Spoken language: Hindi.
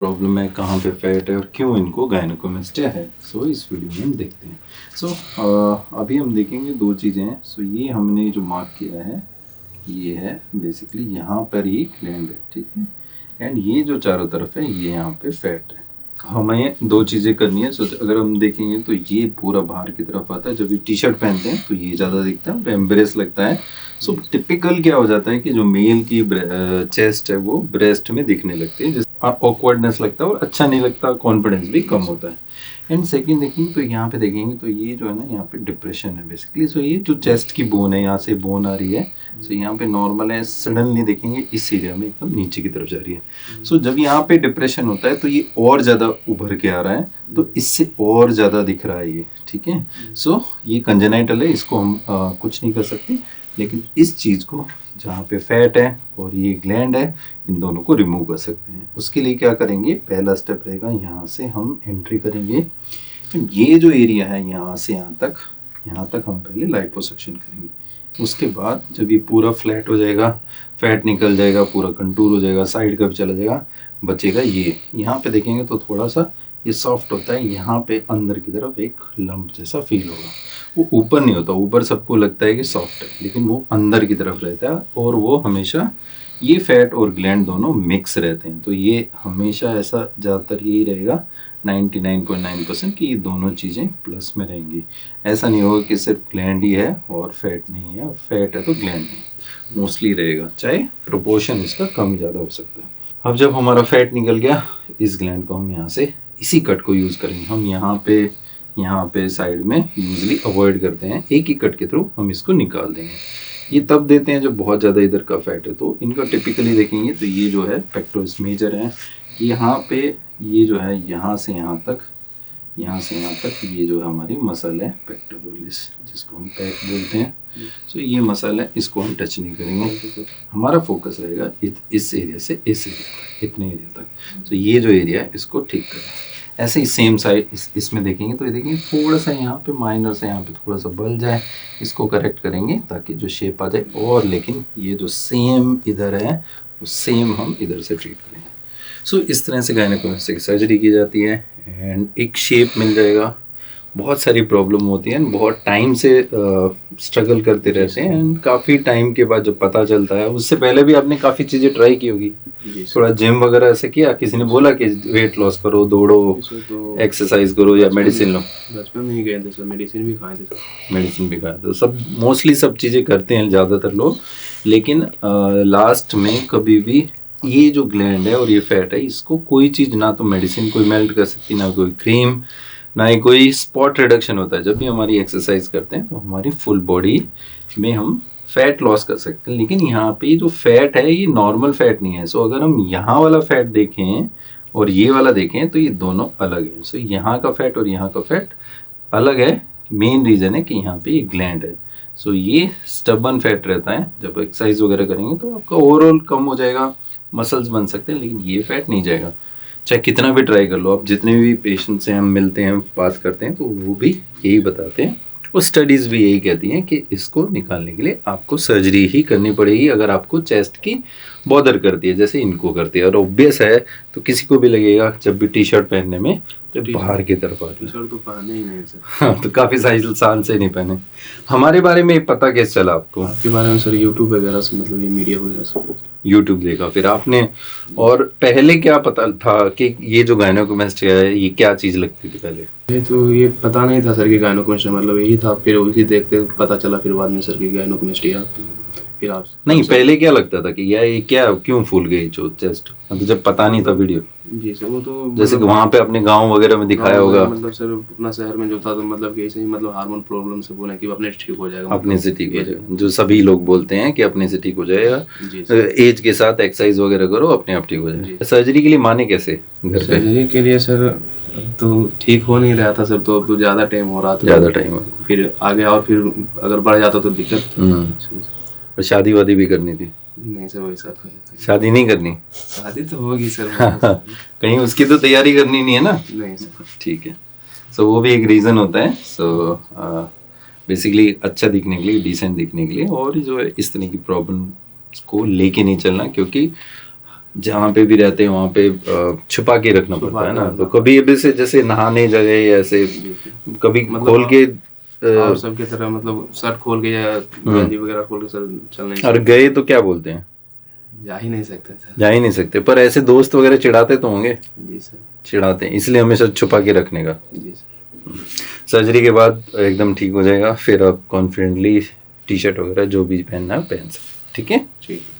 प्रॉब्लम है, कहाँ पे फैट है और क्यों इनको गायनेकोमेस्टिया है। सो इस वीडियो में हम देखते हैं। अभी हम देखेंगे दो चीज़ें हैं। ये हमने जो मार्क किया है ये है बेसिकली यहाँ पर ही ग्लैंड है, ठीक है। एंड ये जो चारों तरफ है ये यहाँ पे फैट है। हमें दो चीज़ें करनी है। अगर हम देखेंगे तो ये पूरा बाहर की तरफ आता है। जब ये टी शर्ट पहनते हैं तो ये ज़्यादा दिखता है और एम्ब्रेस लगता है। टिपिकल क्या हो जाता है कि जो मेल की चेस्ट है वो ब्रेस्ट में दिखने लगती है, जिस ऑकवर्डनेस लगता है और अच्छा नहीं लगता, कॉन्फिडेंस भी कम होता है। एंड सेकंड देखेंगे तो यहाँ पे देखेंगे तो ये जो है ना यहाँ पे डिप्रेशन है बेसिकली। ये जो चेस्ट की बोन है, यहाँ से बोन आ रही है। यहाँ पे नॉर्मल है, सडनली देखेंगे इस एरिया में एकदम नीचे की तरफ जा रही है। जब यहाँ पे डिप्रेशन होता है तो ये और ज़्यादा उभर के आ रहा है, तो इससे और ज़्यादा दिख रहा है ये, ठीक है। ये कंजेनाइटल है, इसको हम कुछ नहीं कर सकते, लेकिन इस चीज़ को जहाँ पे फैट है और ये ग्लैंड है, इन दोनों को रिमूव कर सकते हैं। उसके लिए क्या करेंगे, पहला स्टेप रहेगा यहाँ से हम एंट्री करेंगे। ये जो एरिया है यहाँ से यहाँ तक हम पहले लाइपोसक्शन करेंगे। उसके बाद जब ये पूरा फ्लैट हो जाएगा, फैट निकल जाएगा, पूरा कंटूर हो जाएगा, साइड का भी चला जाएगा, बचेगा ये। यहाँ पे देखेंगे तो थोड़ा सा ये सॉफ्ट होता है, यहाँ पे अंदर की तरफ एक लंप जैसा फील होगा। वो ऊपर नहीं होता, ऊपर सबको लगता है कि सॉफ्ट है, लेकिन वो अंदर की तरफ रहता है। और वो हमेशा ये फैट और ग्लैंड दोनों मिक्स रहते हैं। तो ये हमेशा ऐसा ज़्यादातर यही रहेगा 99.9% कि ये दोनों चीज़ें प्लस में रहेंगी। ऐसा नहीं होगा कि सिर्फ ग्लैंड ही है और फैट नहीं है, और फैट है तो ग्लैंड नहीं, मोस्टली रहेगा, चाहे प्रोपोर्शन इसका कम ज़्यादा हो सकता है। अब जब हमारा फैट निकल गया, इस ग्लैंड को हम यहाँ से इसी कट को यूज़ करेंगे। हम यहाँ पे साइड में यूजली अवॉइड करते हैं, एक ही कट के थ्रू हम इसको निकाल देंगे। ये तब देते हैं जब बहुत ज़्यादा इधर का फैट है। तो इनका टिपिकली देखेंगे तो ये जो है पेक्टोरस मेजर है, यहाँ पे ये जो है यहाँ से यहाँ तक ये जो है हमारी मसल है पेक्टोरलिस, जिसको हम पैक बोलते हैं। ये मसल है, इसको हम टच नहीं करेंगे। हमारा फोकस रहेगा इस एरिया से इस एरिया तक, इतने एरिया तक। ये जो एरिया है इसको ठीक करें। ऐसे ही सेम साइड इसमें देखेंगे तो ये देखेंगे थोड़ा सा यहाँ पे माइनर से यहाँ पे थोड़ा सा बल जाए, इसको करेक्ट करेंगे ताकि जो शेप आ जाए। और लेकिन ये जो सेम इधर है वो सेम हम इधर से ट्रीट करेंगे। इस तरह से गायनेकोमेस्टिया की सर्जरी की जाती है एंड एक शेप मिल जाएगा। बहुत सारी प्रॉब्लम होती है, बहुत टाइम से स्ट्रगल करते रहते हैं एंड काफ़ी टाइम के बाद जब पता चलता है, उससे पहले भी आपने काफ़ी चीज़ें ट्राई की होगी, थोड़ा जिम वगैरह ऐसे किया, किसी ने बोला कि वेट लॉस करो, दौड़ो, एक्सरसाइज करो या मेडिसिन लो? बचपन में ही गए थे सर, मेडिसिन भी खाए थे, सब मोस्टली सब चीज़ें करते हैं ज़्यादातर लोग। लेकिन लास्ट में कभी भी ये जो ग्लैंड है और ये फैट है, इसको कोई चीज़ ना तो मेडिसिन कोई मेल्ट कर सकती, ना कोई क्रीम, ना ही कोई स्पॉट रिडक्शन होता है। जब भी हमारी एक्सरसाइज करते हैं तो हमारी फुल बॉडी में हम फैट लॉस कर सकते हैं। लेकिन यहाँ पे जो फैट है ये नॉर्मल फैट नहीं है। अगर हम यहाँ वाला फैट देखें और ये वाला देखें तो ये दोनों अलग है। यहाँ का फैट और यहाँ का फैट अलग है। मेन रीज़न है कि यहाँ पे ये ग्लैंड है। ये स्टबन फैट रहता है। जब एक्सरसाइज वगैरह करेंगे तो आपका ओवरऑल कम हो जाएगा, मसल्स बन सकते हैं, लेकिन ये फैट नहीं जाएगा, चाहे कितना भी ट्राई कर लो। आप जितने भी पेशेंट से हम मिलते हैं, बात करते हैं, तो वो भी यही बताते हैं और स्टडीज़ भी यही कहती हैं कि इसको निकालने के लिए आपको सर्जरी ही करनी पड़ेगी अगर आपको चेस्ट की बॉदर करती है, जैसे इनको करती है। और ऑब्वियस है तो किसी को भी लगेगा जब भी टी शर्ट पहनने में तो बाहर की तरफ आती है। तो पहने ही नहीं सर। हाँ, तो काफ़ी साल से नहीं पहने। हमारे बारे में पता कैसे चला आपको? आपके बारे में सर यूट्यूब वगैरह से, मतलब ये मीडिया वगैरह से यूट्यूब देखा फिर आपने। और पहले क्या पता था कि ये जो गायनेकोमेस्टिया है ये क्या चीज़ लगती थी पहले? ये पता नहीं था सर कि गायनेकोमेस्टिया मतलब यही था। फिर उसी देखते पता चला फिर बाद में सर कि गायनेकोमेस्टिया। फिर आप नहीं, पहले क्या लगता था कि ये क्या क्यों फूल गई जो चेस्ट? मतलब जब पता नहीं था वीडियो। जी सर, वो तो जैसे कि वहाँ पे अपने गांव वगैरह में दिखाया होगा। मतलब सर अपना शहर में जो था तो मतलब कि ऐसे ही मतलब हार्मोन प्रॉब्लम से बोले कि अपने ठीक हो जाएगा, अपने से ठीक हो जाएगा, जो सभी लोग बोलते हैं कि अपने से ठीक हो जाएगा, एज के साथ एक्सरसाइज वगैरह करो अपने आप ठीक हो जाएगा। सर्जरी के लिए माने कैसे घर पे? सर्जरी के लिए सर तो ठीक हो नहीं रहा था सर, तो अब तो ज़्यादा टाइम हो रहा था, ज़्यादा टाइम हो, फिर आगे और फिर अगर बढ़ जाता तो दिक्कत। और शादी वादी भी करनी थी? नहीं सर, वैसा शादी नहीं करनी? शादी तो होगी सर। कहीं उसकी तो तैयारी करनी नहीं है ना? नहीं सर। ठीक है। वो भी एक रीज़न होता है। बेसिकली अच्छा दिखने के लिए, डिसेंट दिखने के लिए, और जो है इस तरह की प्रॉब्लम को लेके नहीं चलना, क्योंकि जहाँ पे भी रहते हैं वहाँ पे छुपा के रखना छुपा पड़ता है के ना। रखना तो कभी अभी से जैसे नहाने जगह या ऐसे कभी मतलब खोल के और सबकी तरह मतलब शर्ट खोल के या गंजी वगैरह खोल के सर चल नहीं और गए तो क्या बोलते हैं, जा ही नहीं सकते सर। जा ही नहीं सकते। पर ऐसे दोस्त वगैरह चिढ़ाते तो होंगे, जी सर। चिढ़ाते हैं, इसलिए हमेशा छुपा के रखने का। जी सर। सर्जरी के बाद एकदम ठीक हो जाएगा, फिर आप कॉन्फिडेंटली टी शर्ट वगैरह जो भी पहनना है पहन सकते, ठीक है। ठीक है।